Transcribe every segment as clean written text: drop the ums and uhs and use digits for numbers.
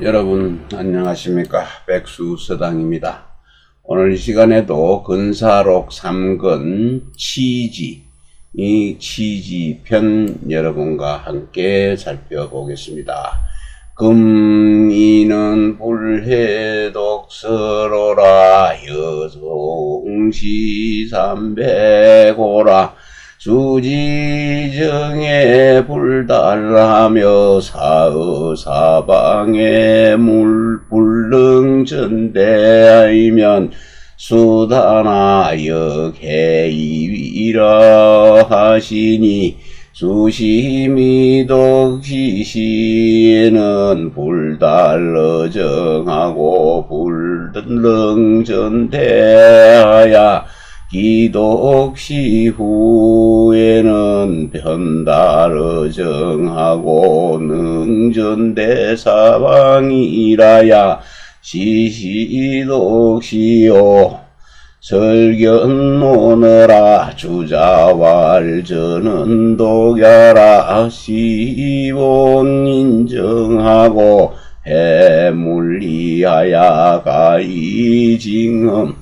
여러분 안녕하십니까. 백수서당입니다. 오늘 이 시간에도 근사록 3근 치지, 이 치지편 여러분과 함께 살펴보겠습니다. 금이는 불해독서로라 여송시삼백오라 수지정에 불달하며 사의사방에 불능전대하이면 수다나 역해이위라 하시니 수시미독시시에는 불달러 정하고 불능전대하야 기독시 후에는 편달어 정하고 능전대사방이라야 시시독시요 설견노느라 주자왈전은 독야라 시본인정하고 해물리하야 가이징험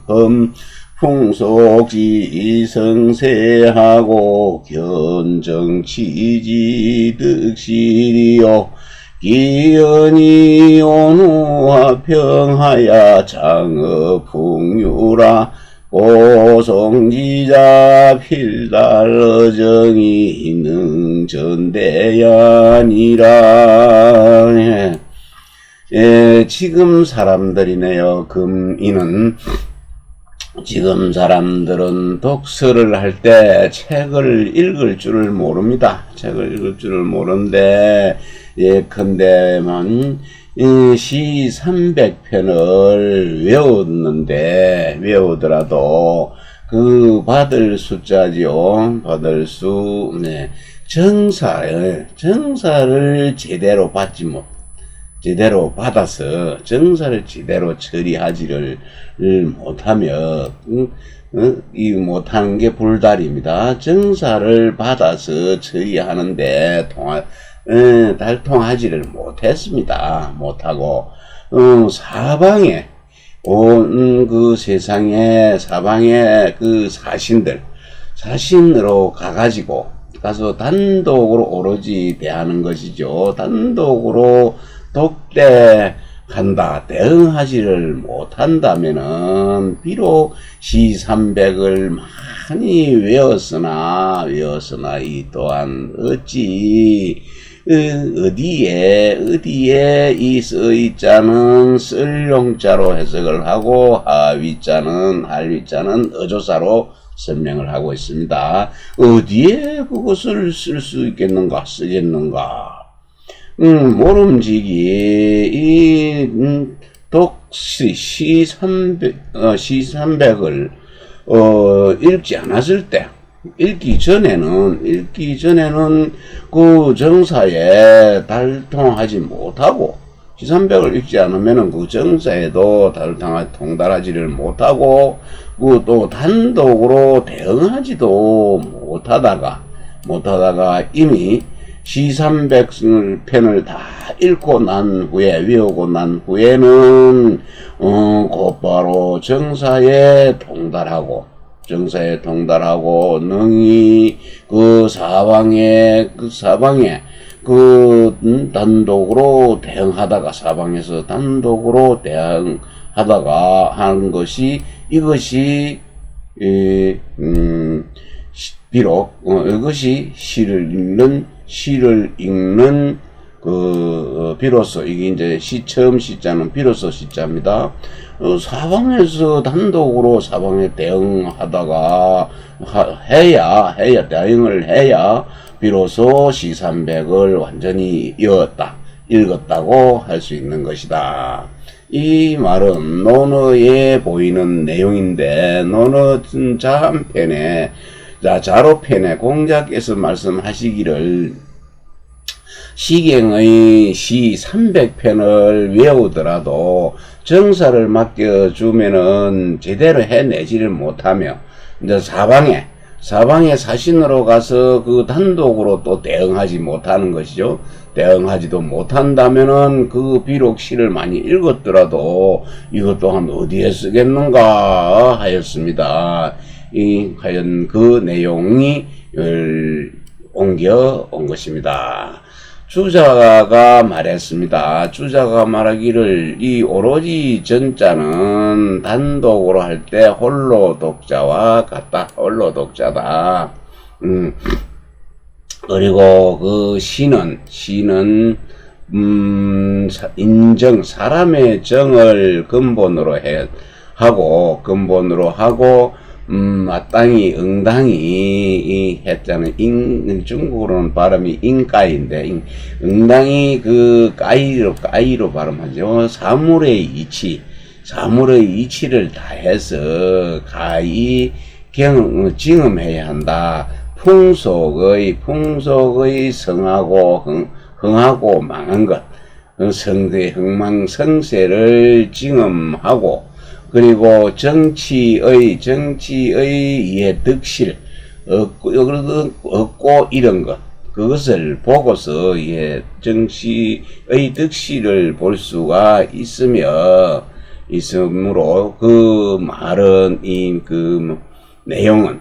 풍속지 성세하고 견정치지 득실이요 기연이 온후와 평하야 장어풍유라 보송지자 필달러정이 능전대야니라. 지금 사람들이네요. 금이는 지금 사람들은 독서를 할 때 책을 읽을 줄을 모릅니다. 책을 읽을 줄을 모르는데 예컨대면 시 300편을 외우더라도 그 받을 숫자죠. 받을 수, 정사를 제대로 제대로 받아서 정사를 제대로 처리하지를 못하며 못하는 게 불달입니다. 정사를 받아서 처리하는데 달통하지를 못했습니다. 못하고 사방에 온 그 세상에 사방에 그 사신으로 가서 단독으로 오로지 대하는 것이죠. 단독으로 독대한다, 대응하지를 못한다면은, 비록 시300을 많이 외웠으나, 이 또한 어디에 이 써있자는 쓸용자로 해석을 하고, 할위자는 어조사로 설명을 하고 있습니다. 어디에 그것을 쓸 수 쓰겠는가? 모름지기, 시300을, 읽지 않았을 때, 읽기 전에는 그 정사에 달통하지 못하고, 시300을 읽지 않으면은 그 정사에도 통달하지를 못하고, 그 또 단독으로 대응하지도 못하다가 이미 시300편을 다 읽고 난 후에, 외우고 난 후에는, 곧바로 정사에 통달하고, 능히 단독으로 대응하다가, 사방에서 단독으로 대응하다가 하는 것이, 이것이, 비록, 이것이 시를 읽는, 비로소, 이게 이제 처음 시자는 비로소 시자입니다. 사방에서 단독으로 사방에 대응하다가, 대응을 해야, 비로소 시300을 완전히 읽었다고 할 수 있는 것이다. 이 말은 논어에 보이는 내용인데, 논어 자한편에, 자로편에 공자께서 말씀하시기를, 시경의 시 300편을 외우더라도 정사를 맡겨주면은 제대로 해내지를 못하며, 이제 사방에 사방의 사신으로 가서 그 단독으로 또 대응하지 못하는 것이죠. 대응하지도 못한다면은 그 비록 시를 많이 읽었더라도 이것 또한 어디에 쓰겠는가 하였습니다. 과연 그 내용이 옮겨온 것입니다. 주자가 말했습니다. 주자가 말하기를 이 오로지 전자는 단독으로 할 때 홀로 독자와 같다. 홀로 독자다. 그리고 그 시는 인정, 사람의 정을 근본으로 하고 마땅히 응당히 했잖아요. 중국어로는 발음이 인가인데 응당히 그 까이로 발음하죠. 사물의 이치를 다해서 가히 징험해야 한다. 풍속의 흥하고 망한 것, 흥망성쇠를 징험하고, 그리고 정치의 득실, 얻고 이런 것, 그것을 보고서 정치의 득실을 볼 수가 있으므로 그 말은 내용은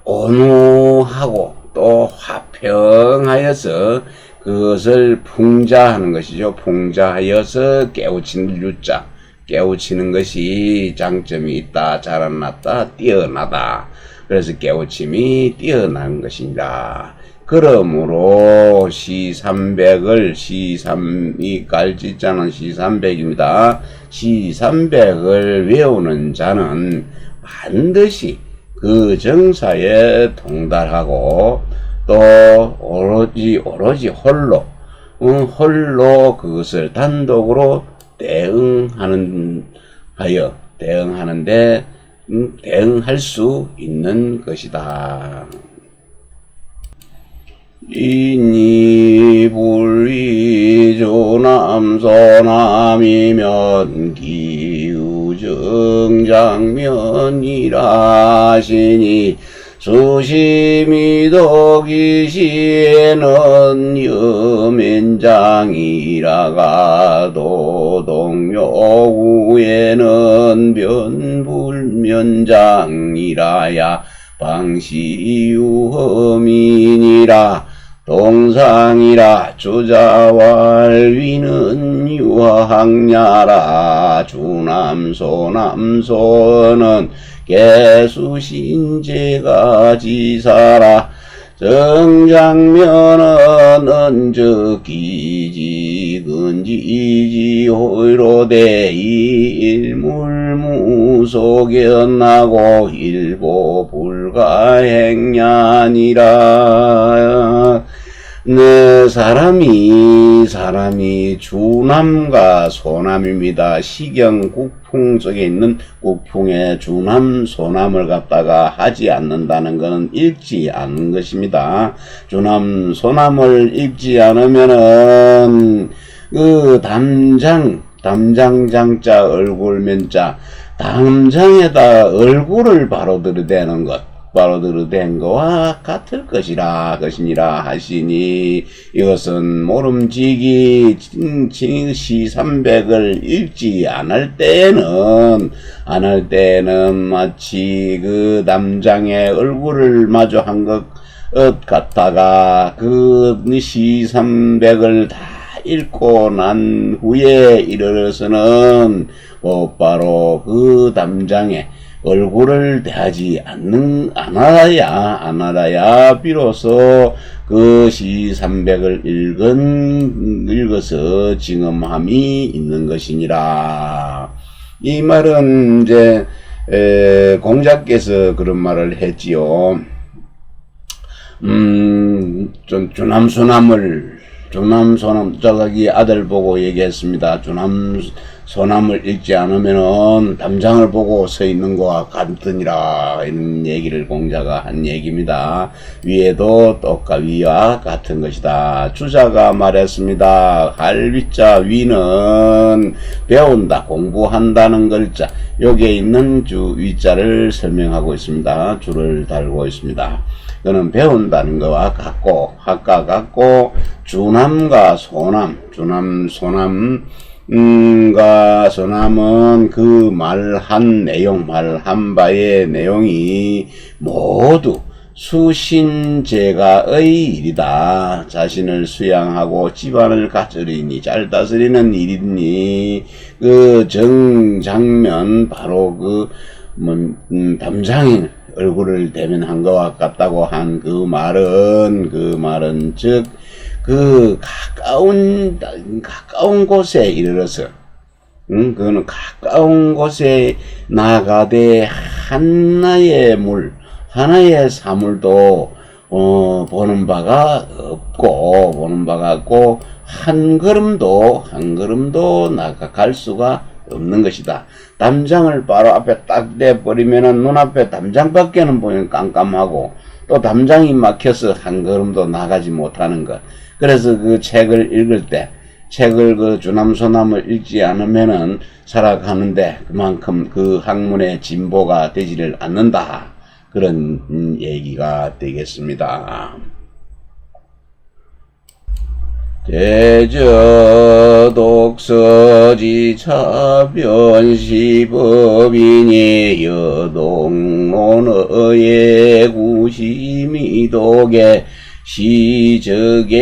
온후하고 또 화평하여서 그것을 풍자하는 것이죠. 풍자하여서 깨우치는 것이 장점이 있다, 자라났다, 뛰어나다. 그래서 깨우침이 뛰어난 것입니다. 그러므로 이 깔짓자는 시300입니다. 시300을 외우는 자는 반드시 그 정사에 동달하고 또 오로지 홀로 그것을 단독으로 대응할 수 있는 것이다. 이니 불이조남소남이면 기우정장면이라 하시니 수심이 덕이시에는 여면장이라가도 동묘후에는 변불면장이라야 방시유허민이라 동상이라 주자왈위는 유학냐라 주남소남소는 개수신제가 지사라 정장면은 언적기지 근지지 호이로대 일물무속연나고 일보 불가행냐니라. 네, 사람이 주남과 소남입니다. 시경 국풍 속에 있는 국풍의 주남, 소남을 갖다가 하지 않는다는 것은 읽지 않는 것입니다. 주남, 소남을 읽지 않으면은 그 담장장자 얼굴면자, 담장에다 얼굴을 바로 들이대는 것. 바로 들어댄 거와 같을 것이니라 하시니 이것은 모름지기 시300을 읽지 않을 때에는 마치 그 남장의 얼굴을 마주한 것 같다가 그 시300을 다 읽고 난 후에 이르러서는 곧바로 그 담장에 얼굴을 대하지 않아야 비로소 그 시300을 읽어서 징험함이 있는 것이니라. 이 말은 이제 공자께서 그런 말을 했지요. 주남 소남 저기 아들 보고 얘기했습니다. 주남 소남을 읽지 않으면은 담장을 보고 서 있는 거와 같으니라, 이런 얘기를 공자가 한 얘기입니다. 위에도 똑같 위와 같은 것이다. 주자가 말했습니다. 할위자 위는 배운다, 공부한다는 글자, 여기에 있는 주 위자를 설명하고 있습니다. 줄을 달고 있습니다. 그는 배운다는 것과 같고, 학과 같고, 주남과 소남, 주남 소남 가 소남은 그 말한 내용, 말한 바의 내용이 모두 수신제가의 일이다. 자신을 수양하고 집안을 가르리니, 잘 다스리는 일이니, 그 정장면 바로 그 담장인 얼굴을 대면한 것과 같다고 한 그 말은 즉 가까운 곳에 이르러서, 그거는 가까운 곳에 나가되 하나의 사물도, 보는 바가 없고, 한 걸음도 나갈 수가 없는 것이다. 담장을 바로 앞에 딱 내버리면은 눈앞에 담장밖에는 보면 깜깜하고, 또 담장이 막혀서 한 걸음도 나가지 못하는 것. 그래서 그 책을 읽을 때, 그 주남소남을 읽지 않으면은 살아가는데 그만큼 그 학문의 진보가 되지를 않는다. 그런 얘기가 되겠습니다. 대저 독서지 차변시법이니 여동론의 구심이 독에 시적의인이요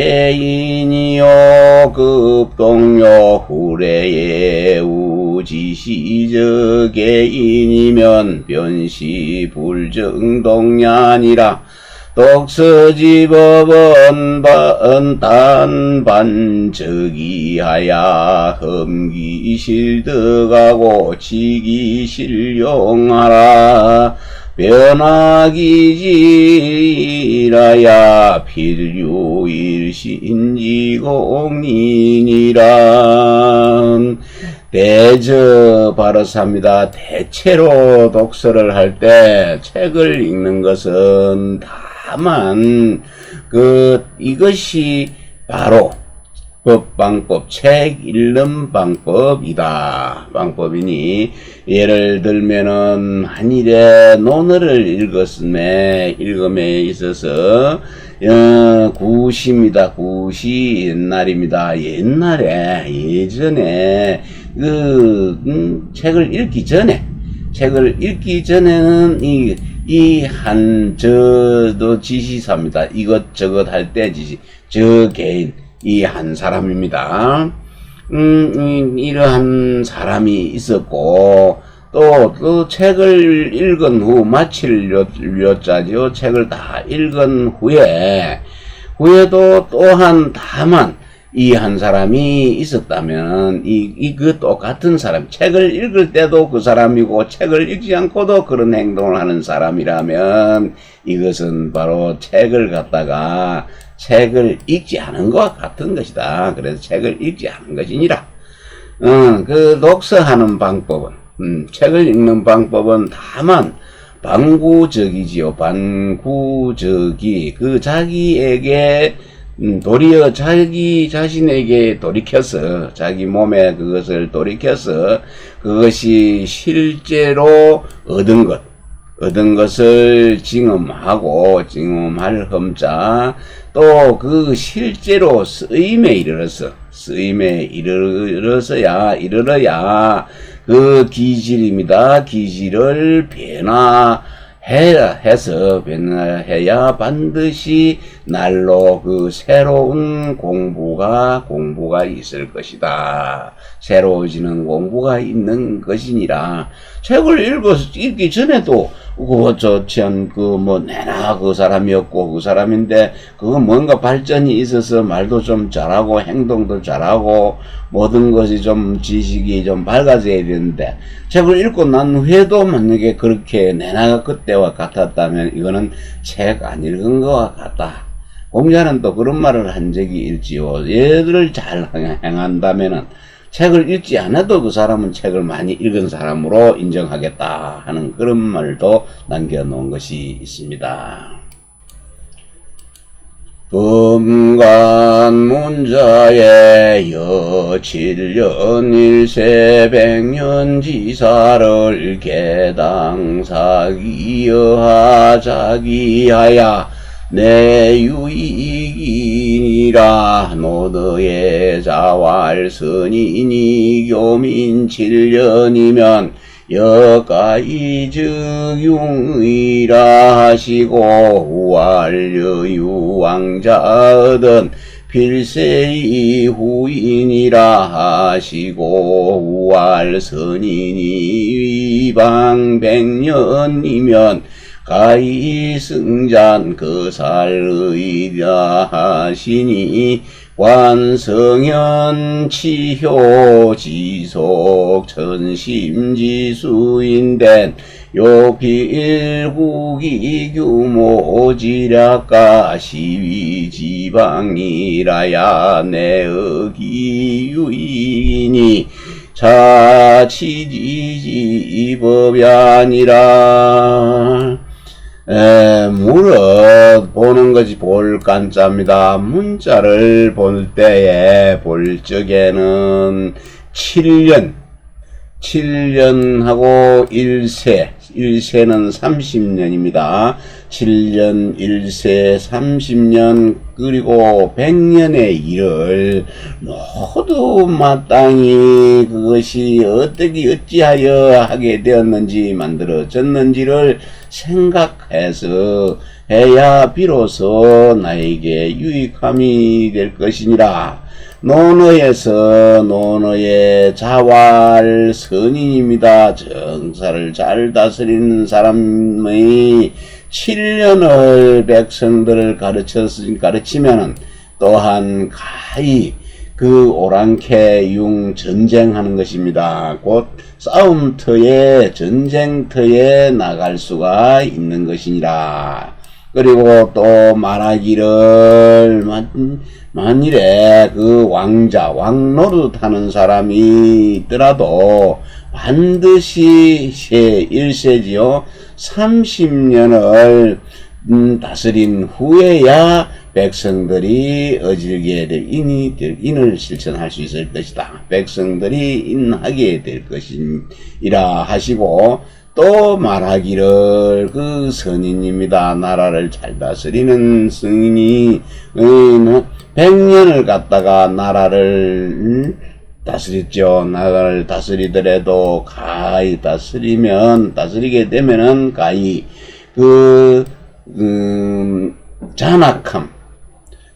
급동요 후래의 우지시적의인이면 변시불정동냐니라. 독서지법은 단반적이하야 험기실득하고 지기실용하라. 변화기지라야 필류일신지공인이라. 대저 바로삽니다. 대체로 독서를 할 때 책을 읽는 것은 다만 이것이 바로 법방법, 책 읽는 방법이니, 예를 들면은 만일에 논어를 읽음에 있어서 구시입니다. 구시 옛날입니다. 예전에 책을 읽기 전에는 저도 지시사입니다. 이것저것 할 때 저 개인, 이 한 사람입니다. 이러한 사람이 있었고, 또 책을 읽은 후, 마칠 료자죠. 책을 다 읽은 후에도 또한 다만, 이 한 사람이 있었다면, 그 똑같은 사람, 책을 읽을 때도 그 사람이고, 책을 읽지 않고도 그런 행동을 하는 사람이라면, 이것은 바로 책을 읽지 않은 것과 같은 것이다. 그래서 책을 읽지 않은 것이니라. 그 독서하는 방법은, 책을 읽는 방법은 다만, 방구적이지요. 방구적이, 자기에게, 도리어 자기 자신에게 돌이켜서, 자기 몸에 그것을 돌이켜서, 그것이 실제로 얻은 것을 징험할 험자, 또 그 실제로 쓰임에 이르러야 그 기질입니다. 기질을 변화해야 반드시 날로 그 새로운 공부가 있을 것이다. 새로워지는 공부가 있는 것이니라. 책을 읽기 전에도 내나 그 사람이었고, 그 사람인데, 뭔가 발전이 있어서 말도 좀 잘하고, 행동도 잘하고, 모든 것이 좀 지식이 좀 밝아져야 되는데, 책을 읽고 난 후에도 만약에 그렇게 내나 그때와 같았다면, 이거는 책 안 읽은 것과 같다. 공자는 또 그런 말을 한 적이 있지요. 얘들을 잘 행한다면은 책을 읽지 않아도 그 사람은 책을 많이 읽은 사람으로 인정하겠다 하는 그런 말도 남겨놓은 것이 있습니다. 금관문자에 여칠년 일세 백년 지사를 개당사기여하자기하야 내 유익이니라. 노드의 자왈선이니 교민 7년이면 여가이 즉용의라 하시고 완료유왕자얻은 필세이 후인이라 하시고 우알선인이 위방 100년이면 가히 승잔 거살의라 하시니 관성현 치효 지속 천심지수인된 요필국이 규모 지략가 시위지방이라야 내의기 유인이 자치지지법이 아니라. 무릇 보는 것이 볼간자입니다. 문자를 볼 때에 볼 적에는 7년하고 1세는 30년입니다. 7년, 1세, 30년, 그리고 100년의 일을 모두 마땅히 그것이 어찌하여 하게 되었는지 만들어졌는지를 생각해서 해야 비로소 나에게 유익함이 될 것이니라. 논어에서 논어의 자활 선인입니다. 정사를 잘 다스리는 사람의 7년을 백성들을 가르치면은 또한 가히 그 오랑캐 융 전쟁하는 것입니다. 곧 싸움터에 전쟁터에 나갈 수가 있는 것이니라. 그리고 또 말하기를 만일에 그 왕노릇 하는 사람이 있더라도 반드시 1세지요 30년을 다스린 후에야 백성들이 어질게 될 인을 실천할 수 있을 것이다. 백성들이 인하게 될 것이라 하시고 또 말하기를 그 선인입니다. 나라를 잘 다스리는 성인이 100년을 갖다가 나라를 다스렸죠. 나라를 다스리더라도 가히 다스리게 되면은 가히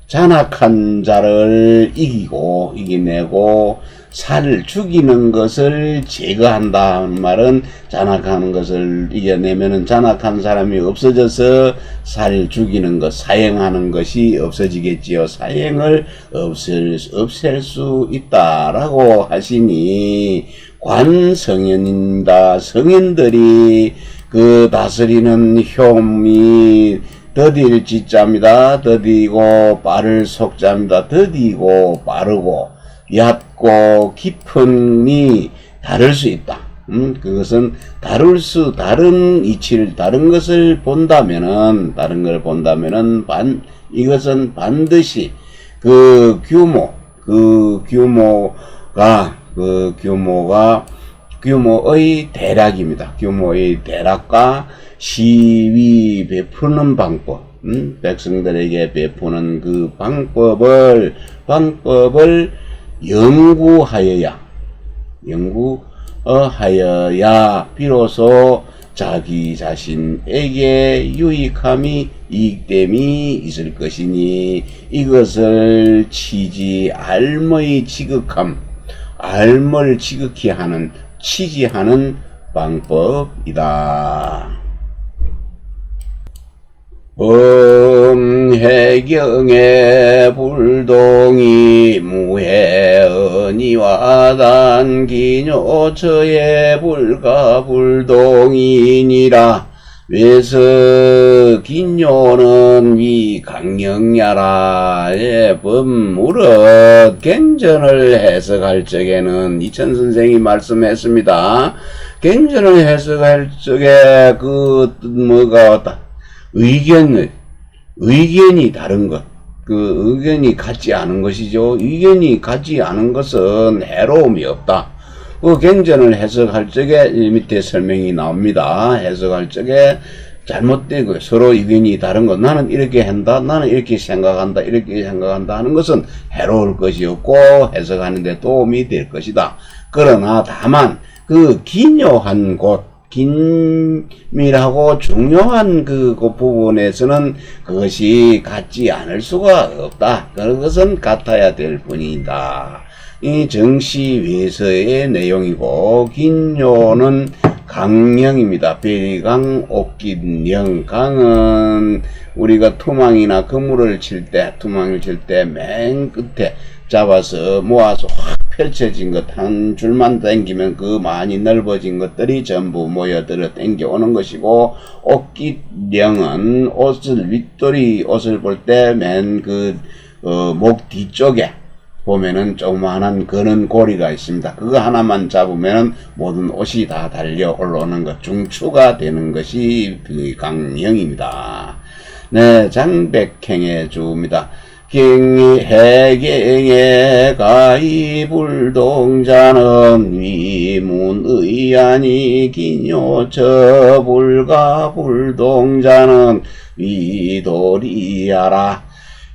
잔악한 자를 이기내고 살을 죽이는 것을 제거한다 하는 말은 잔악하는 것을 이겨내면은 잔악한 사람이 없어져서 살을 죽이는 것, 사형하는 것이 없어지겠지요. 사형을 없앨 수 있다라고 하시니 관성현입니다. 성현들이 그 다스리는 효이 더딜 지자입니다. 더디고 빠를 속자입니다. 더디고 빠르고 얕고 깊은이 다를 수 있다. 그것은 다른 이치를, 다른 것을 본다면은, 이것은 반드시 규모의 대략입니다. 규모의 대략과 시위 베푸는 방법, 백성들에게 베푸는 그 방법을 연구하여야 비로소 자기 자신에게 유익함이 이익됨이 있을 것이니 이것을 알을 지극히 하는 치지하는 방법이다. 해경의 불동이 무해언이와 단기뇨처의 불가불동이니라. 외서 긴요는 이 강령야라의 법무릇 갱전을 해석할 적에는 이천 선생이 말씀했습니다. 갱전을 해석할 적에 그 뭐가 왔다. 의견이 다른 것. 그 의견이 같지 않은 것이죠. 의견이 같지 않은 것은 해로움이 없다. 그 갱전을 해석할 적에 밑에 설명이 나옵니다. 해석할 적에 잘못되고 서로 의견이 다른 것, 나는 이렇게 한다, 나는 이렇게 생각한다, 이렇게 생각한다 하는 것은 해로울 것이 없고 해석하는 데 도움이 될 것이다. 그러나 다만 그 기묘한 곳, 긴밀하고 중요한 그 부분에서는 그것이 같지 않을 수가 없다. 그것은 같아야 될 뿐이다. 이 정시외서의 내용이고, 긴요는 강령입니다. 베리강, 옥긴령. 강은 우리가 투망이나 그물을 칠 때, 투망을 칠 때 맨 끝에 잡아서 모아서 확 펼쳐진 것 한 줄만 당기면 그 많이 넓어진 것들이 전부 모여들어 당겨오는 것이고, 옥깃령은 옷을, 윗돌이 옷을 볼 때 맨 목 뒤쪽에 보면은 조그만한 그런 고리가 있습니다. 그거 하나만 잡으면 모든 옷이 다 달려 올라오는 것, 중추가 되는 것이 강령입니다. 네, 장백행의 주입니다. 경해경에 가이불동자는 위문의안이 기뇨처 불가불동자는 위도리야라.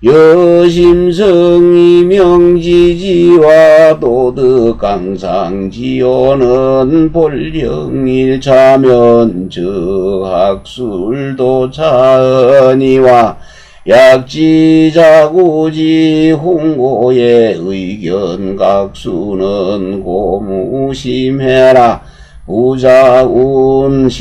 여심성이 명지지와 도덕강상지오는 본령일차면 저학술도 차언이와 약지자구지 홍고의 의견각수는 고무심해라. 부자운시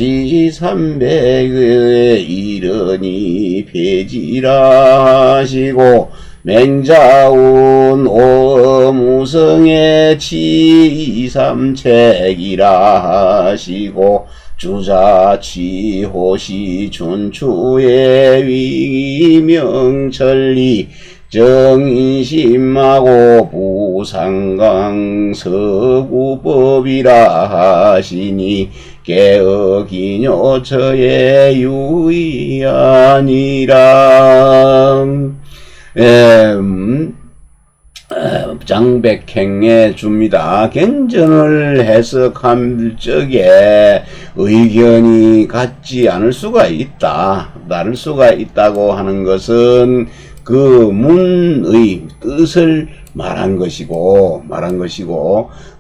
300에 이르니 폐지라 하시고, 맹자운 오무성의 치이삼책이라 하시고, 주자치호시 춘추의 위명천리 정인심하고 부상강 서구법이라 하시니 개어기뇨처의 유의아니라. 장백행에 줍니다. 갱전을 해석할 적에 의견이 같지 않을 수가 있다. 다를 수가 있다고 하는 것은 그 문의 뜻을 말한 것이고,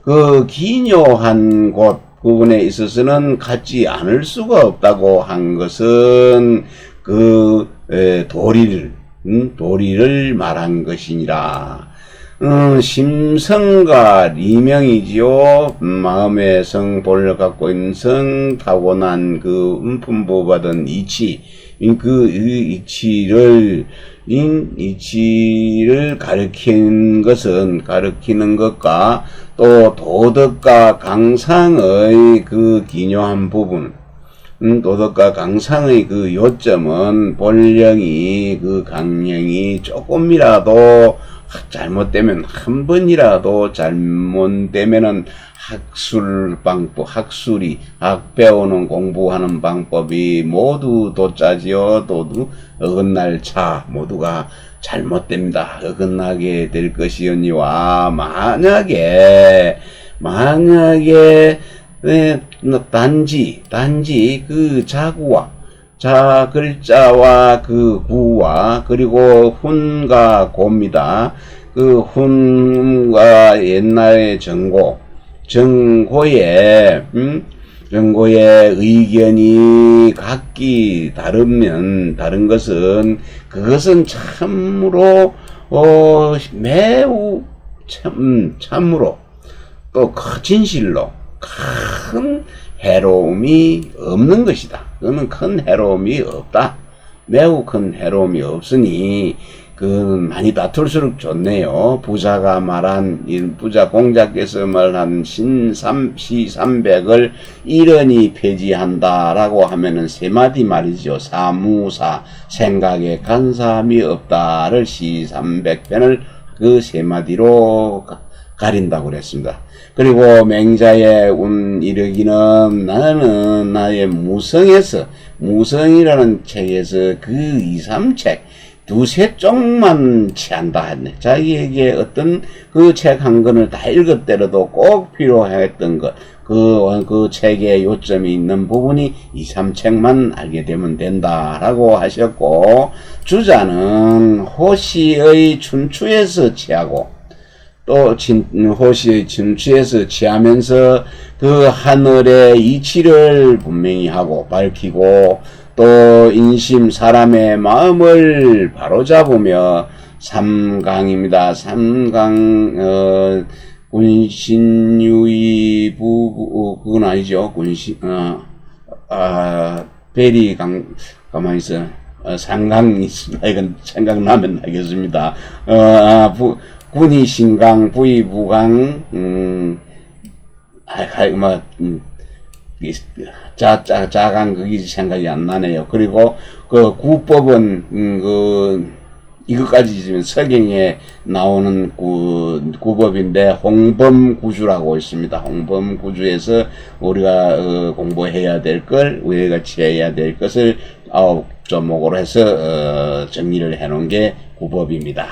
그 기묘한 곳 부분에 있어서는 같지 않을 수가 없다고 한 것은 그 도리를 말한 것이니라. 심성과 리명이지요. 마음의 성볼을 갖고 있는 성, 타고난 그 음품부 받은 이치, 그 이치를 가리키는 것과 또 도덕과 강상의 그 기묘한 부분, 도덕과 강상의 그 요점은 본령이 그 강령이 조금이라도 잘못되면, 한 번이라도 잘못되면은 학 배우는 공부하는 방법이 모두 도짜지요. 또 어긋날 차 모두가 잘못됩니다. 어긋나게 될 것이오니와, 만약에 단지 그 자 글자와 그 구와 그리고 훈과 고입니다. 그 훈과 옛날의 정고의 의견이 각기 다른 것은 그것은 참으로 매우 참으로 또 진실로 큰 해로움이 없는 것이다. 그거는 큰 해로움이 없다. 매우 큰 해로움이 없으니 그 많이 다툴수록 좋네요. 부자가 말한 부자 공자께서 말한 시삼백을 일언이 폐지한다라고 하면은 세 마디 말이죠. 사무사 생각에 간사함이 없다를 시삼백편을 그 세 마디로 가린다고 그랬습니다. 그리고 맹자의 이르기는 나는 나의 무성이라는 책에서 그 2, 3책 두세 쪽만 취한다 했네. 자기에게 어떤 그 책 한 권을 다 읽었더라도 꼭 필요했던 것, 그 책에 요점이 있는 부분이 2, 3책만 알게 되면 된다라고 하셨고, 주자는 호시의 춘추에서 취하고, 또 호시의 춘추에서 취하면서 그 하늘의 이치를 분명히 하고 밝히고, 또 인심 사람의 마음을 바로잡으며 삼강입니다. 삼강 군신유의 그건 아니죠. 베리강 가만히 있어. 상강이 있습니다. 이건 생각나면 하겠습니다. 군이 신강, 부이 부강, 자강 그게 생각이 안 나네요. 그리고 그 구법은 이것까지 지금 서경에 나오는 구법인데 홍범구주라고 있습니다. 홍범구주에서 우리가 공부해야 될 걸, 우리가 취해야 될 것을 9조목으로 해서 정리를 해놓은 게 구법입니다.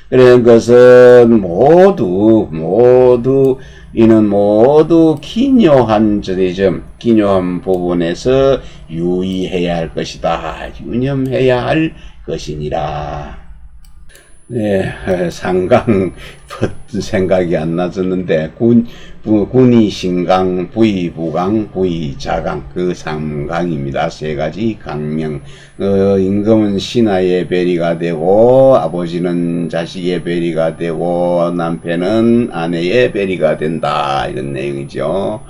그런 것은 이는 모두 기묘한 기묘한 부분에서 유의해야 할 것이다. 유념해야 할 것이니라. 네, 상강 생각이 안 나졌는데 군이 신강, 부이 부강, 부이 자강 그 삼강입니다. 세 가지 강명. 임금은 신하의 배리가 되고 아버지는 자식의 배리가 되고 남편은 아내의 배리가 된다. 이런 내용이죠.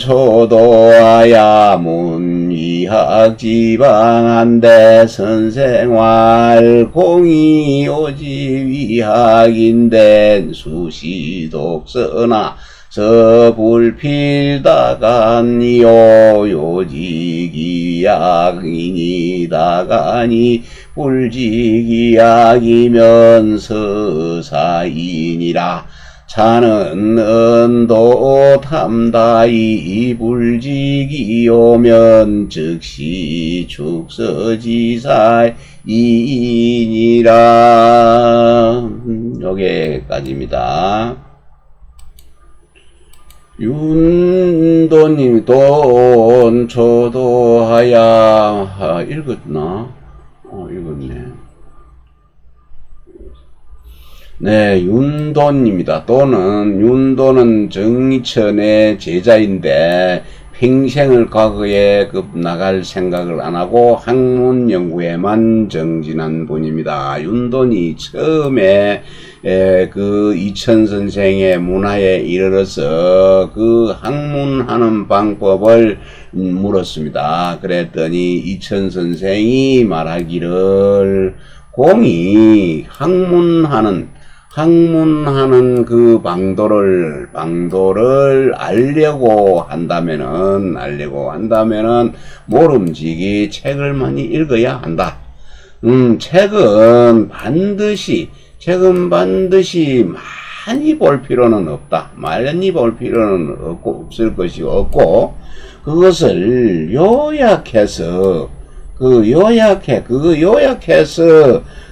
돈초도하야 문위학 지방한데 선생활 공이 오지 위학인데 수시독서나 서불필다간이요 요지기약이니다가니 불지기약이면 서사이니라. 자는 은도 탐다이 불지기오면 즉시 축서지사이니라. 여기까지입니다. 윤도님 돈 초도하야 읽었나? 읽었네. 네, 윤돈입니다. 윤도는 정의천의 제자인데 평생을 과거에 나갈 생각을 안 하고 학문 연구에만 정진한 분입니다. 윤돈이 처음에 그 이천 선생의 문화에 이르러서 그 학문하는 방법을 물었습니다. 그랬더니 이천 선생이 말하기를 공이 학문하는 그 방도를 알려고 한다면은 모름지기 책을 많이 읽어야 한다. 책은 반드시 많이 볼 필요는 없다. 많이 볼 필요는 없을 것이 없고, 그것을 요약해서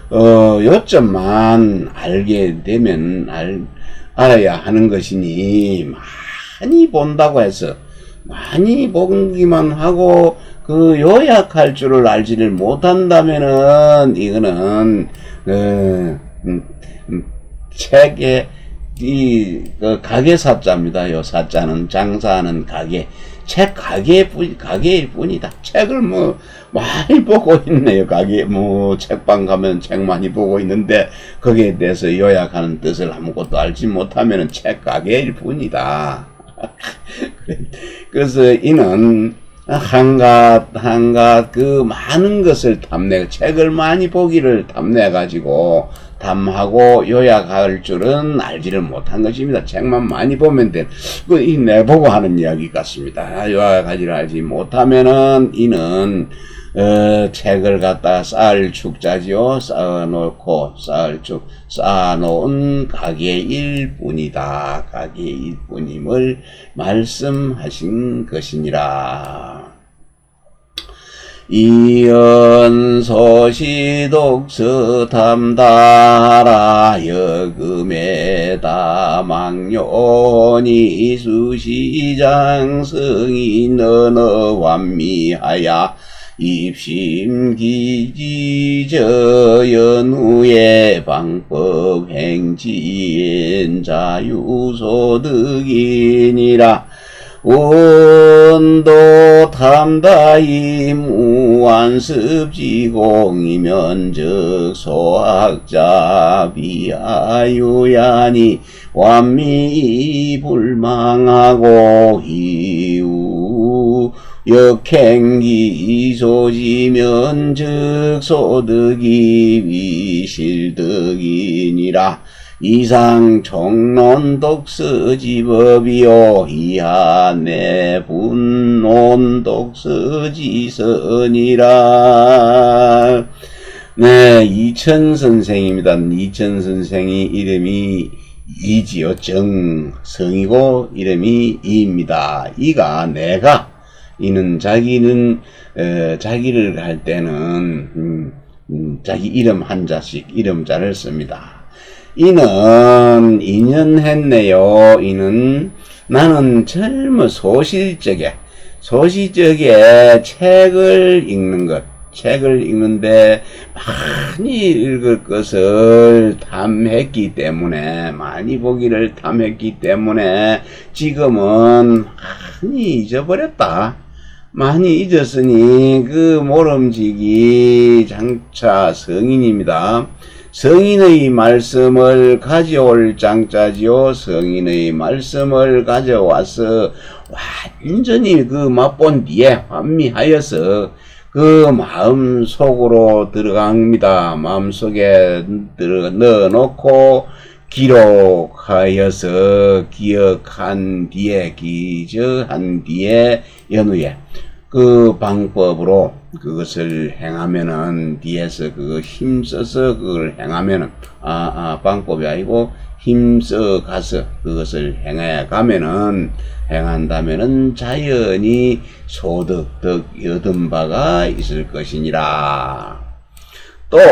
요점만 알게 되면 알아야 하는 것이니, 많이 본다고 해서 많이 보기만 하고 그 요약할 줄을 알지를 못한다면은 이거는 책의 그 가게 사자입니다. 요 사자는 장사하는 가게, 책 가게일 뿐이다. 책을 많이 보고 있네요. 책방 가면 책 많이 보고 있는데 거기에 대해서 요약하는 뜻을 아무것도 알지 못하면 책 가게일 뿐이다. 그래서 이는 한갓 그 많은 것을 책을 많이 보기를 탐내가지고 탐하고 요약할 줄은 알지를 못한 것입니다. 책만 많이 보면 이 내보고 하는 이야기 같습니다. 요약하지를 알지 못하면은 이는 책을 갖다 쌀축자지요. 쌓아놓은 가게일 뿐이다. 가게일 뿐임을 말씀하신 것이니라. 이연소시 독서 탐다라 여금에다 망요니 수시장 성인 너너 완미하야 입심기지저 연후의 방법 행지엔 자유소득이니라. 원도 탐다이 무한습지공이면적 소학자 비하유야니 완미 불망하고 이후 역행기 소지면적 소득이 위실득이니라. 이상 총론 독서지법이요 이하 내분론 독서지선이라. 네, 이천 선생입니다. 이천 선생이 이름이 이지요. 정성이고 이름이 이입니다. 이가 내가 이는 자기는 자기를 할 때는 자기 이름 한자씩 이름자를 씁니다. 이는 2년 했네요. 이는 나는 젊은 소시적에 책을 읽는 것, 책을 읽는데 많이 읽을 것을 탐했기 때문에, 많이 보기를 탐했기 때문에 지금은 많이 잊어버렸다. 많이 잊었으니 그 모름지기 장차 성인입니다. 성인의 말씀을 가져올 장자지요. 성인의 말씀을 가져와서 완전히 그 맛본 뒤에 환미하여서 그 마음 속으로 들어갑니다. 마음 속에 넣어놓고 기록하여서 기억한 뒤에 연후에 그 방법으로 그것을 행하면은 뒤에서 그거 힘써서 그걸 행하면은 방법이 아니고 힘써 가서 그것을 행해 가면은 행한다면은 자연히 소득 얻은 바가 있을 것이니라. 또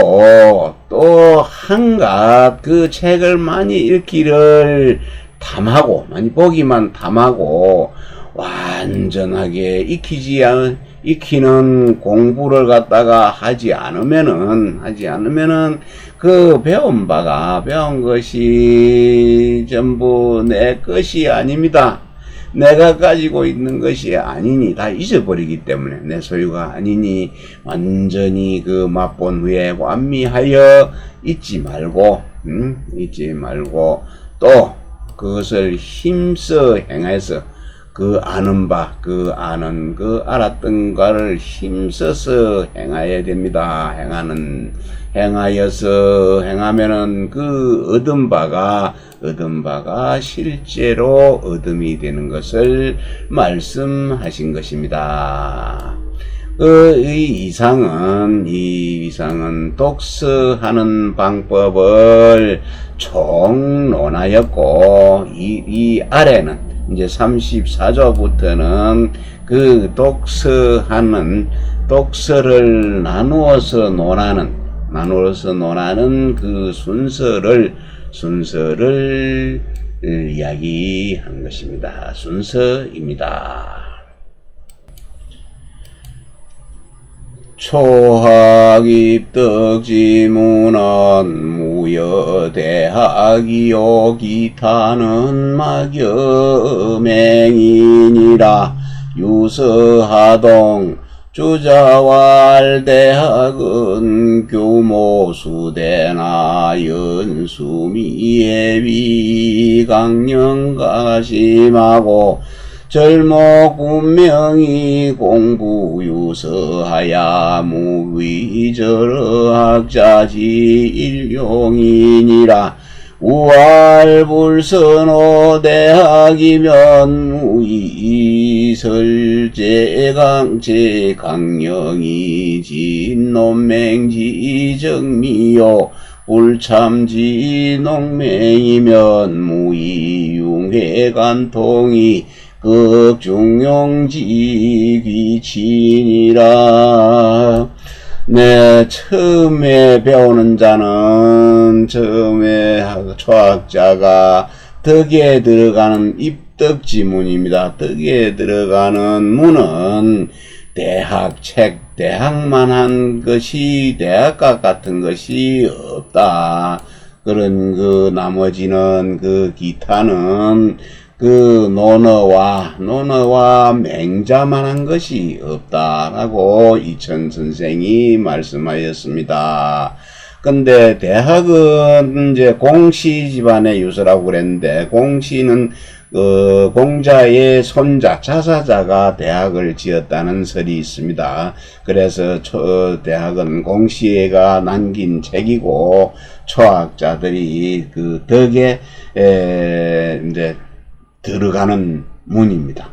한갓 그 책을 많이 읽기를 탐하고 많이 보기만 탐하고 완전하게 익히는 공부를 갖다가 하지 않으면은 그 배운 것이 전부 내 것이 아닙니다. 내가 가지고 있는 것이 아니니 다 잊어버리기 때문에 내 소유가 아니니 완전히 그 맛본 후에 완미하여 잊지 말고 또 그것을 힘써 행해서 그 알았던 거를 힘써서 행해야 됩니다. 행하면은 그 얻은 바가 실제로 얻음이 되는 것을 말씀하신 것입니다. 이 이상은 독서하는 방법을 총론하였고, 이 아래는 이제 34조부터는 그 독서를 나누어서 논하는 그 순서를 이야기한 것입니다. 순서입니다. 초학입덕지문은 무여대학이요 기타는 막여맹이니라. 유서하동 주자왈대학은 교모수대나 연수미예비 강령가심하고 절목 운명이 공부유서하야 무위절학자지 일용이니라. 우알불선호 대학이면 무이설제강제 강령이 진논맹지 정미요 불참지 농맹이면 무이융회간통이 극중용지 귀친이라. 네, 처음에 배우는 자는 처음에 초학자가 덕에 들어가는 입덕지문입니다. 덕에 들어가는 문은 대학 책, 대학만 한 것이 대학과 같은 것이 없다. 그런 나머지는 기타는 논어와 맹자만한 것이 없다라고 이천 선생이 말씀하였습니다. 근데 대학은 이제 공시 집안의 유서라고 그랬는데, 공시는 공자의 손자, 자사자가 대학을 지었다는 설이 있습니다. 그래서 대학은 공시가 남긴 책이고, 초학자들이 덕에 이제 들어가는 문입니다.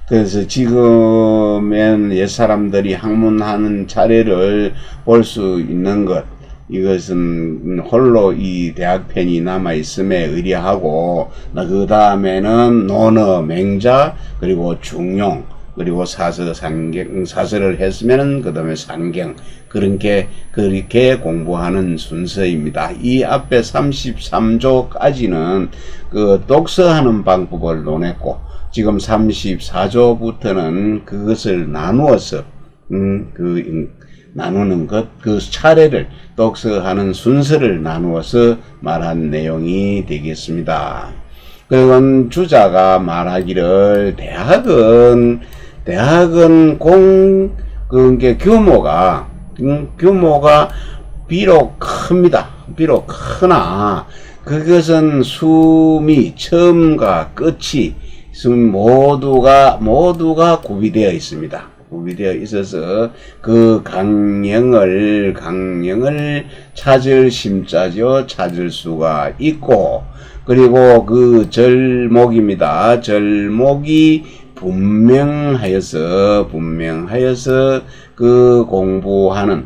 그래서 지금은 옛사람들이 학문하는 차례를 볼 수 있는 것, 이것은 홀로 이 대학편이 남아있음에 의뢰하고, 그 다음에는 논어, 맹자, 그리고 중용, 그리고 사설을 했으면은 그 다음에 산경, 그렇게 공부하는 순서입니다. 이 앞에 33조까지는 독서하는 방법을 논했고, 지금 34조부터는 그것을 나누어서, 나누는 것, 차례를, 독서하는 순서를 나누어서 말한 내용이 되겠습니다. 그리고 주자가 말하기를, 대학은 규모가 비록 큽니다. 비록 크나, 그것은 숨이 처음과 끝이 모두가 구비되어 있습니다. 구비되어 있어서 그 강령을 찾을 심자죠. 찾을 수가 있고, 그리고 절목입니다. 절목이 분명하여서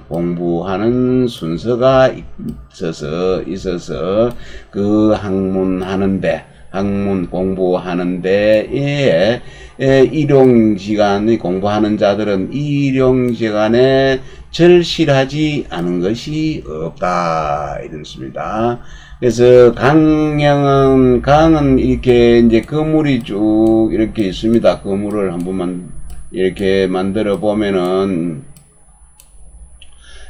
공부하는 순서가 있어서 학문 공부하는 데에 일용시간에 공부하는 자들은 일용시간에 절실하지 않은 것이 없다, 이렇습니다. 그래서 강은 이렇게 이제 거물이 쭉 이렇게 있습니다. 거물을 한 번만 이렇게 만들어 보면은,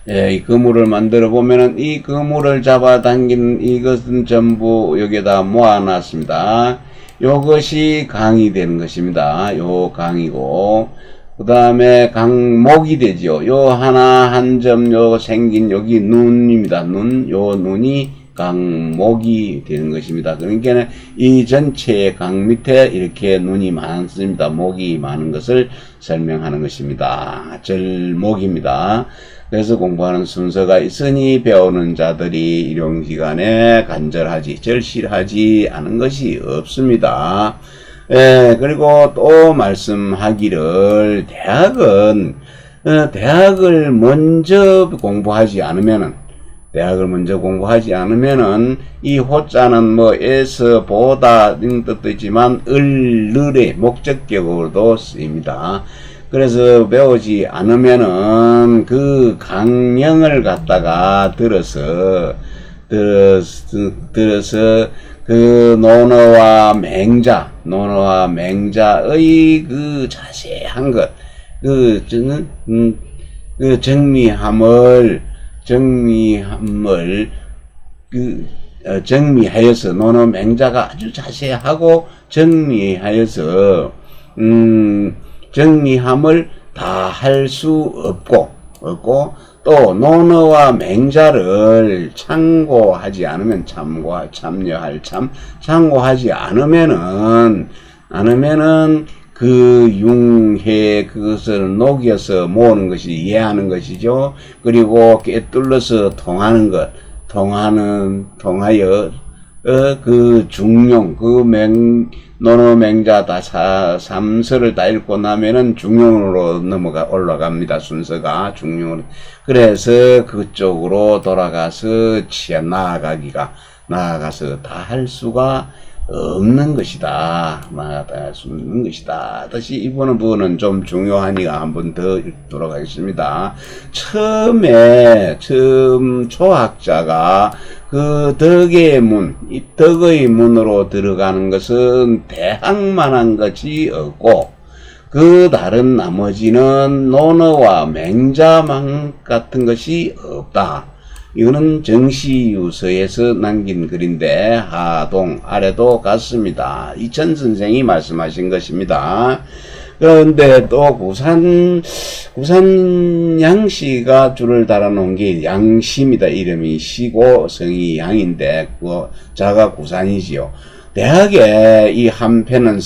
이 그물을 만들어 보면은 이 그물을 잡아당기는 이것은 전부 여기에다 모아놨습니다. 요것이 강이 되는 것입니다. 요 강이고, 그 다음에 강목이 되죠. 요 하나 한 점 생긴 여기 눈입니다. 요 눈이 강목이 되는 것입니다. 그러니까 이 전체의 강 밑에 이렇게 눈이 많습니다. 목이 많은 것을 설명하는 것입니다. 절목입니다. 그래서 공부하는 순서가 있으니 배우는 자들이 일용기간에 절실하지 않은 것이 없습니다. 그리고 또 말씀하기를, 대학을 먼저 공부하지 않으면은, 이 호자는 에서 보다 이런 뜻도 있지만 을의 목적격으로도 쓰입니다. 그래서 배우지 않으면은 그 강령을 갖다가 들어서 논어와 맹자의 자세한 것, 정리하여서 논어 맹자가 아주 자세하고 정리하여서 정리함을 다 할 수 없고 또 논어와 맹자를 참고하지 않으면 참고하지 않으면은 그 융해 그것을 녹여서 모으는 것이 이해하는 것이죠. 그리고 꿰뚫러서 통하여 그 중용 노노맹자 다 삼서를 다 읽고 나면은 중용으로 올라갑니다. 순서가 중용으로. 그래서 그쪽으로 돌아가서 나아가서 다 할 수가 없는 것이다. 나아갈 수 없는 것이다. 다시 이번 부분은 좀 중요하니까 한번 더 읽도록 하겠습니다. 처음 초학자가 그 덕의 문으로 들어가는 것은 대학만한 것이 없고, 그 다른 나머지는 논어와 맹자만 같은 것이 없다. 이거는 정시유서에서 남긴 글인데 하동 아래도 같습니다. 이천 선생이 말씀하신 것입니다. 그런데 또 구산 양씨가 줄을 달아놓은 게 양씨입니다. 이름이 시고 성이 양인데 그 자가 구산이지요. 대학의 이 한편은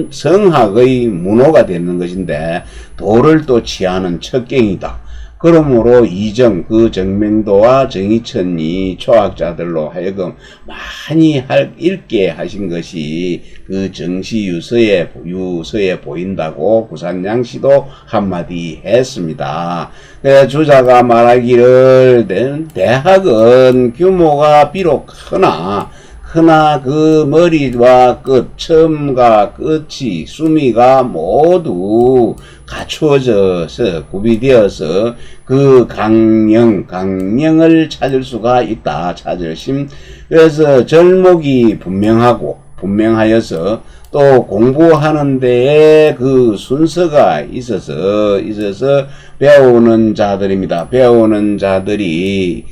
성학의 문호가 되는 것인데 도를 또 취하는 척경이다. 그러므로 그 정명도와 정의천이 초학자들로 하여금 많이 읽게 하신 것이 그 정시유서에 보인다고 구산양씨도 한마디 했습니다. 주자가 말하기를 대학은 규모가 비록 크나 그 머리와 끝, 처음과 끝이, 수미가 모두 갖추어져서 구비되어서 그 강령을 찾을 수가 있다. 찾을심. 그래서 절목이 분명하여서 또 공부하는 데에 그 순서가 있어서 배우는 자들입니다. 배우는 자들이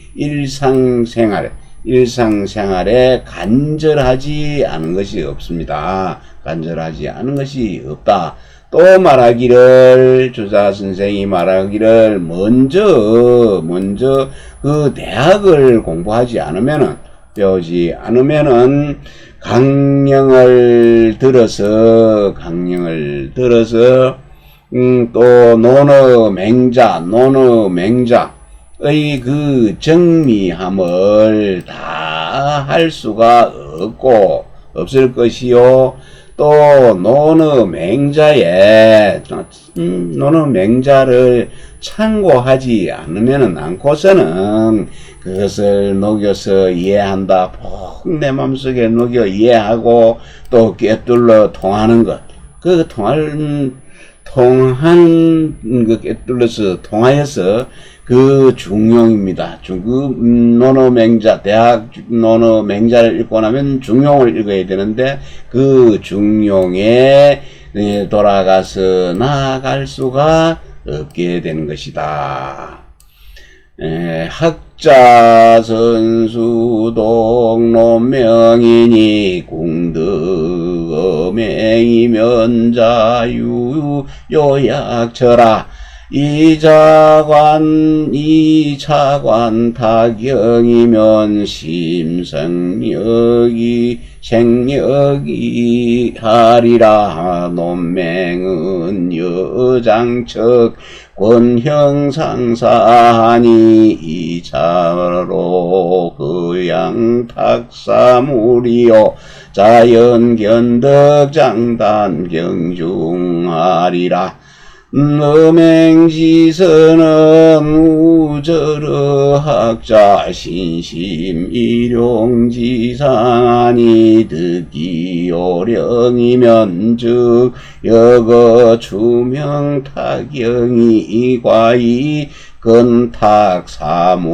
일상생활에 간절하지 않은 것이 없습니다. 간절하지 않은 것이 없다. 또 주자 선생이 말하기를 먼저 그 대학을 배우지 않으면은 강령을 들어서 또 논어맹자의 그 정미함을 다 할 수가 없을 것이요. 또 논어맹자를 참고하지 않고서는 그것을 녹여서 이해한다. 내 마음속에 녹여 이해하고 또 꿰뚫러 통하는 것. 통하여서 그 중용입니다. 대학 논어맹자를 읽고 나면 중용을 읽어야 되는데 그 중용에 돌아가서 나아갈 수가 없게 되는 것이다. 학자 선수동 논명이니 궁득어맹이면 자유 요약처라. 이차관 타경이면 심성력이 생력이 하리라. 논맹은 여장척 권형상사하니 이차로 그양탁사물이요 자연견덕장단 경중하리라. 음행지선은 우저러 학자 신심 일용지상하니 듣기 요령이면 즉 여거 추명 타경이 이과이 근탁 사물의리라.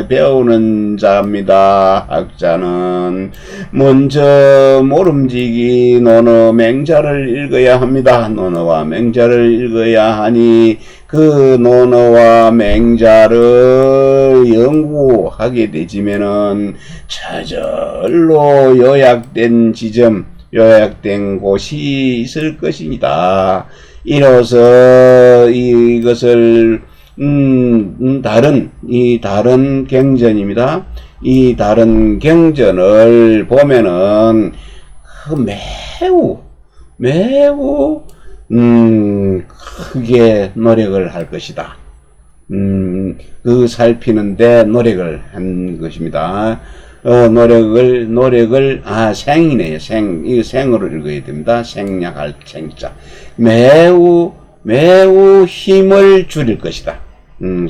배우는 자입니다. 학자는 먼저 모름지기 논어맹자를 읽어야 합니다. 논어와 맹자를 읽어야 하니 그 논어와 맹자를 연구하게 되지면은 저절로 요약된 곳이 있을 것입니다. 이로써 이것을 다른 경전입니다. 이 다른 경전을 보면은 매우 크게 노력을 할 것이다. 그 살피는데 노력을 한 것입니다. 생이네요. 이거 생으로 읽어야 됩니다. 생략할 생자. 매우 힘을 줄일 것이다.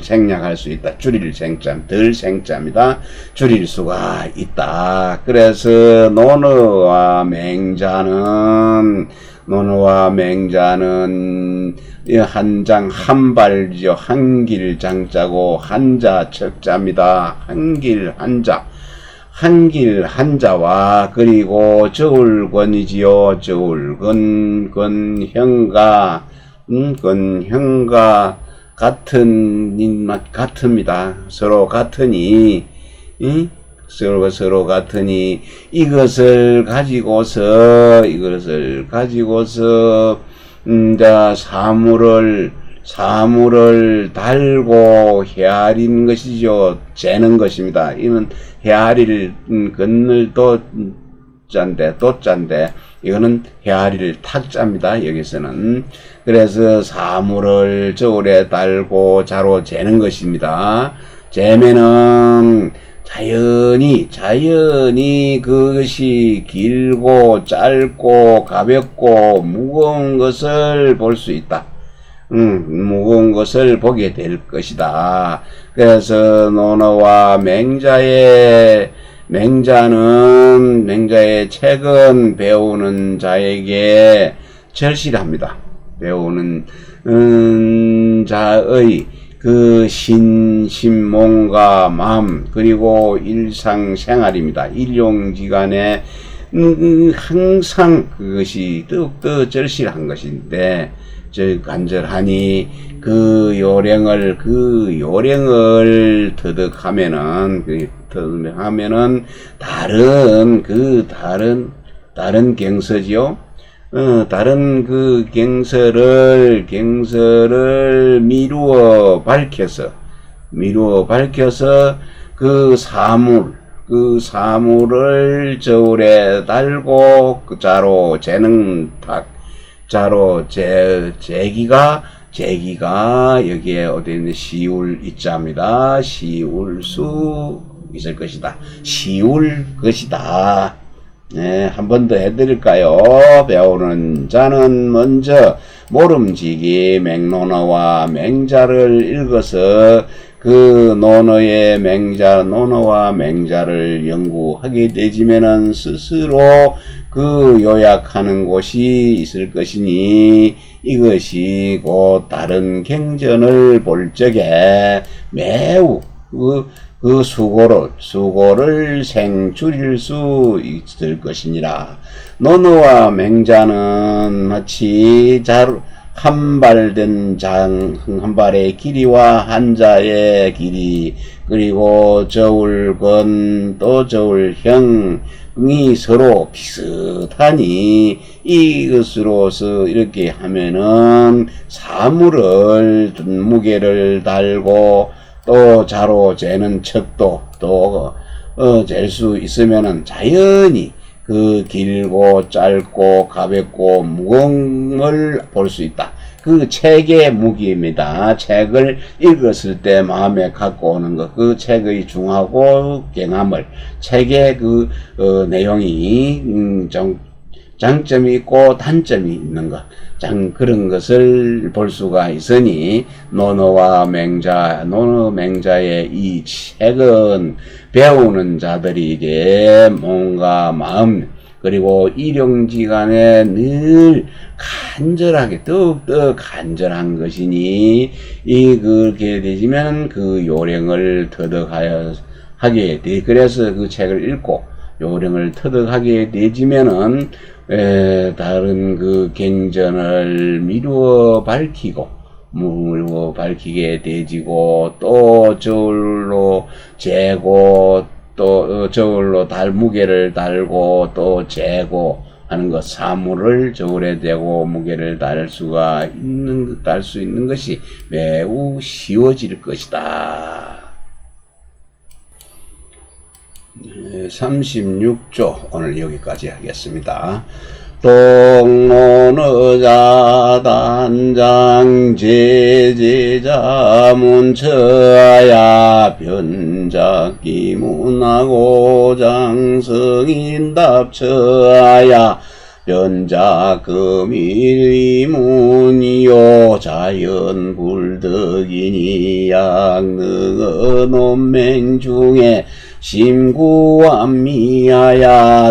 생략할 수 있다. 줄일 생자, 덜 생자입니다. 줄일 수가 있다. 그래서 노노와 맹자는 한장 한발이죠. 한길 장자고 한자 척자입니다. 한길 한자와 그리고 저울권이지요. 저울권 권형과 같습니다. 서로 같으니 서로 같으니 이것을 가지고서 자 사물을 달고 헤아리는 것이죠. 재는 것입니다. 이는 헤아리를 건널 도자인데 이거는 헤아리를 탁자입니다. 여기서는. 그래서 사물을 저울에 달고 자로 재는 것입니다. 재면은 자연히 그것이 길고 짧고 가볍고 무거운 것을 볼 수 있다. 무거운 것을 보게 될 것이다. 그래서 노노와 맹자의 책은 배우는 자에게 절실합니다. 배우는 자의 그 신심몽과 마음 그리고 일상생활입니다. 일용지간에 항상 그것이 더욱더 절실한 것인데 간절하니 그 요령을 터득하면은 다른 경서지요. 다른 그 경서를 미루어 밝혀서 그 사물을 저울에 달고 그 자로 재는 재기가 여기에 어디 있는 시울 이자입니다. 시울 수 있을 것이다. 시울 것이다. 네, 한 번 더 해드릴까요? 배우는 자는 먼저 모름지기 맹노노와 맹자를 읽어서 그 노노와 맹자를 연구하게 되지면은 스스로 그 요약하는 곳이 있을 것이니 이것이 곧 다른 경전을 볼 적에 매우 그 수고를 생줄일 수 있을 것이니라. 노노와 맹자는 마치 한발된 한 발의 길이와 한자의 길이 그리고 저울권 또 저울형이 서로 비슷하니 이것으로서 이렇게 하면은 사물을 무게를 달고 또 자로 재는 척도 또 잴 수 있으면은 자연히 그 길고 짧고 가볍고 무거운 걸 볼 수 있다. 그 책의 무기입니다. 책을 읽었을 때 마음에 갖고 오는 것, 그 책의 중하고 경함을, 책의 그 내용이 장점이 있고 단점이 있는 것, 그런 것을 볼 수가 있으니 노노 맹자의 이 책은 배우는 자들에게 몸과 마음 그리고 일용지간에 늘 더욱더 간절한 것이니 그렇게 되지면 그 요령을 터득하게 돼. 그래서 그 책을 읽고 요령을 터득하게 되지면은 다른 그 경전을 미루어 밝히게 되지고 또 저울로 재고 또 저울로 무게를 달고 또 재고 하는 것, 사물을 저울에 대고 무게를 달 수 있는 것이 매우 쉬워질 것이다. 36조 오늘 여기까지 하겠습니다. 동론의자 단장 제제자 문처야 변작기 문하고 장성인 답처야 변작금일문이요 자연불덕이니 양능의 논맹 중에 심구암미하야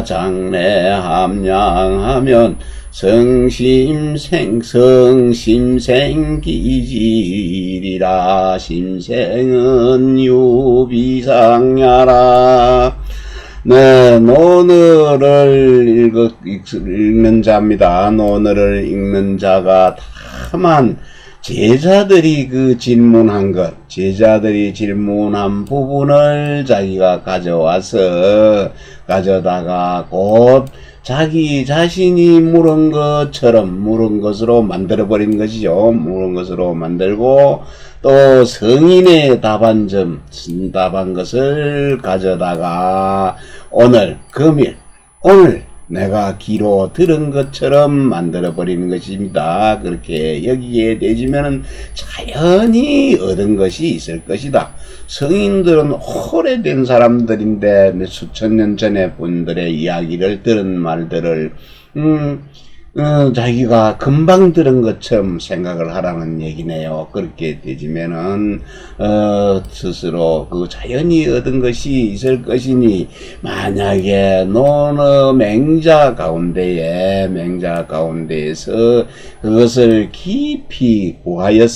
장래 함량하면 심생기질이라 심생은 유비상야라. 네, 논어를 읽는 자입니다. 논어를 읽는 자가 다만 제자들이 제자들이 질문한 부분을 자기가 가져다가 곧 자기 자신이 물은 것으로 만들어버린 것이죠. 물은 것으로 만들고, 또 성인의 답한 것을 가져다가 오늘 내가 귀로 들은 것처럼 만들어버리는 것입니다. 그렇게 여기에 되지면은 자연히 얻은 것이 있을 것이다. 성인들은 오래된 사람들인데 수천 년 전에 분들의 이야기를 들은 말들을 자기가 금방 들은 것처럼 생각을 하라는 얘기네요. 그렇게 되지면은 스스로 자연히 얻은 것이 있을 것이니, 만약에 논어 맹자 가운데에서 그것을 깊이 구하여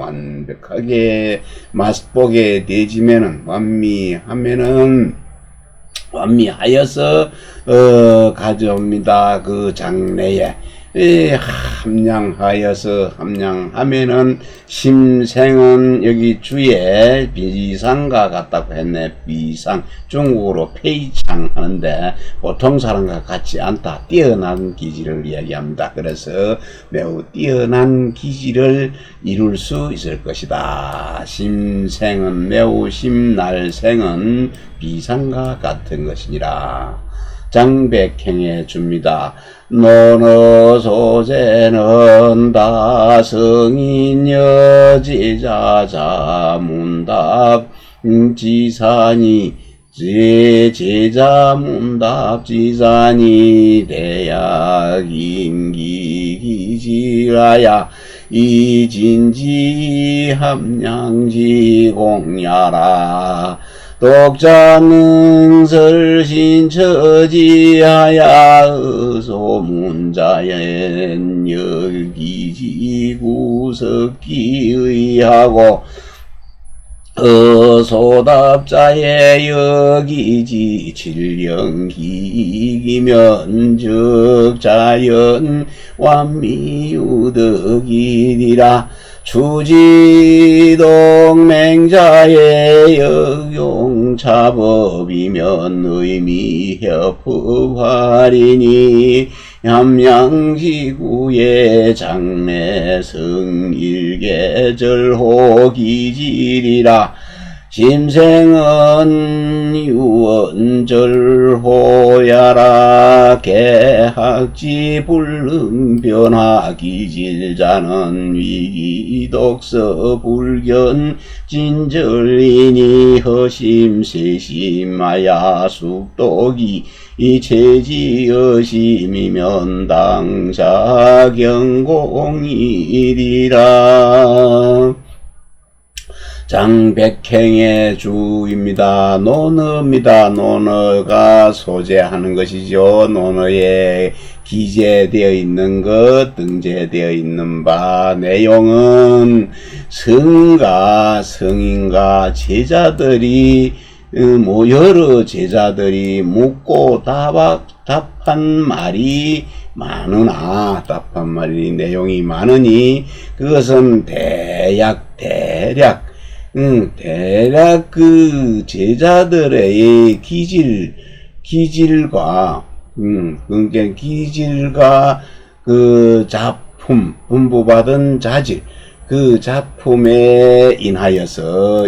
완벽하게 맛보게 되지면은 완미하여서 가져옵니다. 그 장래에 함량하면은 심생은 여기 주에 비상과 같다고 했네. 비상, 중국어로 페이창 하는데 보통 사람과 같지 않다. 뛰어난 기질을 이야기합니다. 그래서 매우 뛰어난 기질을 이룰 수 있을 것이다. 심생은 매우 심날생은 비상과 같은 것이니라. 장백행해 줍니다. 논어 소재는 다성인 여제자 자문답 지산이 제자 문답 지산이 대약인기 기지라야 이진지 함량지 공야라. 독자는 설신처지하야 소문자연 여기지 구석기의하고 소답자의 여기지 칠령기이기면 적자연 완미유덕이리라. 추지동맹자의 역용차법이면 의미협법하리니 함량지구의 장래성일계절호기질이라. 심생은 유언절호야라. 개학지 불능변화기질자는 위기독서 불견 진절이니 허심세심하야 숙독이 이체지여심이면 당사 경공이리라. 장백행의 주입니다. 논어입니다. 논어가 소재하는 것이죠. 논어에 기재되어 있는 것, 등재되어 있는 바, 내용은 성인과 제자들이 여러 제자들이 묻고 답한 말이 내용이 많으니 그것은 대략 그 제자들의 기질, 기질과 그러니까 기질과 그 작품 분부받은 자질 그 작품에 인하여서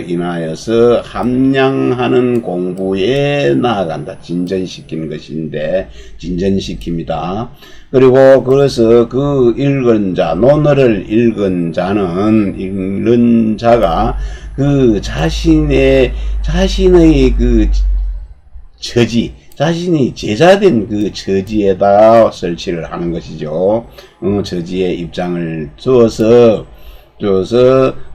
함량하는 공부에 나아간다. 진전시키는 것인데 진전시킵니다. 그리고 그래서 그 읽은 자, 논어를 읽은 자가 그 자신의 그 처지, 자신이 제자된 그 처지에다 설치를 하는 것이죠. 처지에 입장을 두어서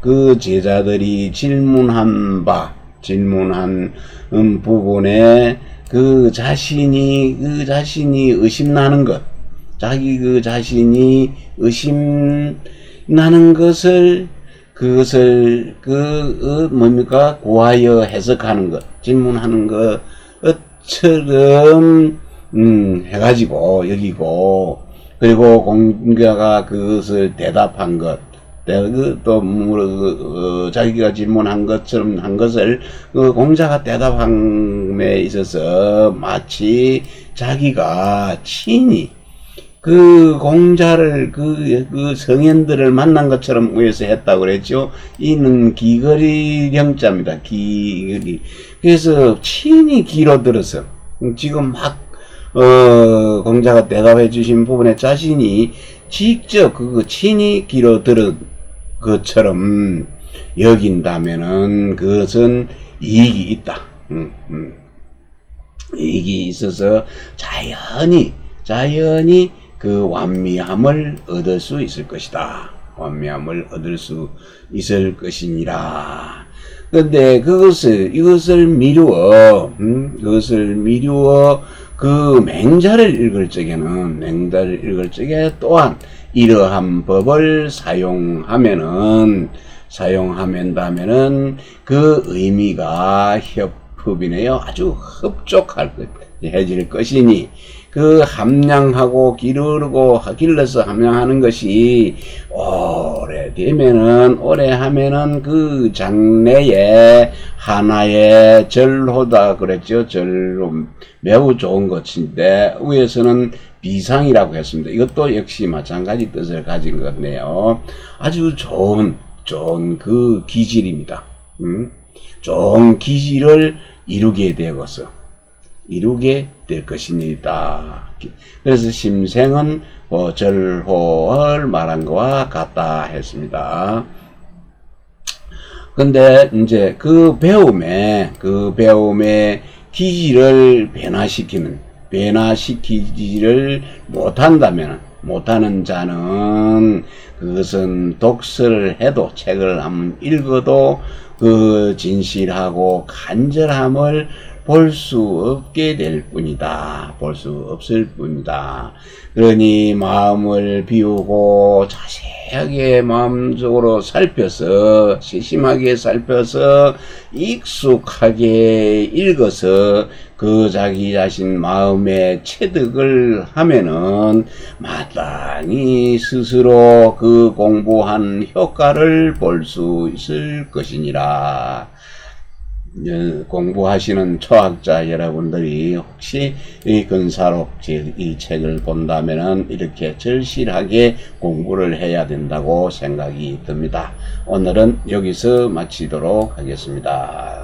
그 제자들이 질문한 부분에 그 자신이 의심나는 것, 그 자신이 의심나는 것을 뭡니까? 고하여 해석하는 것, 질문하는 것처럼, 해가지고, 여기고, 그리고 공자가 그것을 대답한 것, 자기가 질문한 것처럼 한 것을 공자가 대답함에 있어서 마치 자기가 친히 그 공자를 그 성현들을 만난 것처럼 위에서 했다고 그랬죠. 이는 기거리 명자입니다. 기거리. 그래서 친히 귀로 들어서 지금 막 공자가 대답해 주신 부분에 자신이 직접 친히 귀로 들은 것처럼 여긴다면은 그것은 이익이 있다. 이익이 있어서 자연히 그 완미함을 얻을 수 있을 것이다. 완미함을 얻을 수 있을 것이니라. 근데 이것을 미루어 그 맹자를 읽을 적에 또한 이러한 법을 사용하면다면은 그 의미가 협흡이네요. 아주 흡족해질 것이니 그 함량하고 길러서 함량하는 것이 오래 하면은 그 장래에 하나의 절호다 그랬죠. 절호 매우 좋은 것인데 위에서는 비상이라고 했습니다. 이것도 역시 마찬가지 뜻을 가진 것 같네요. 아주 좋은 그 기질입니다. 좋은 기질을 이루게 될 것입니다. 그래서 심생은 절호를 말한 것과 같다 했습니다. 근데 이제 그 배움의 기질을 변화시키지를 못하는 자는 그것은 독서를 해도 책을 한번 읽어도 그 진실하고 간절함을 볼 수 없게 될 뿐이다. 그러니 마음을 비우고 자세하게 마음적으로 세심하게 살펴서 익숙하게 읽어서 그 자기 자신 마음에 체득을 하면은 마땅히 스스로 그 공부한 효과를 볼 수 있을 것이니라. 공부하시는 초학자 여러분들이 혹시 이 근사록 이 책을 본다면은 이렇게 절실하게 공부를 해야 된다고 생각이 듭니다. 오늘은 여기서 마치도록 하겠습니다.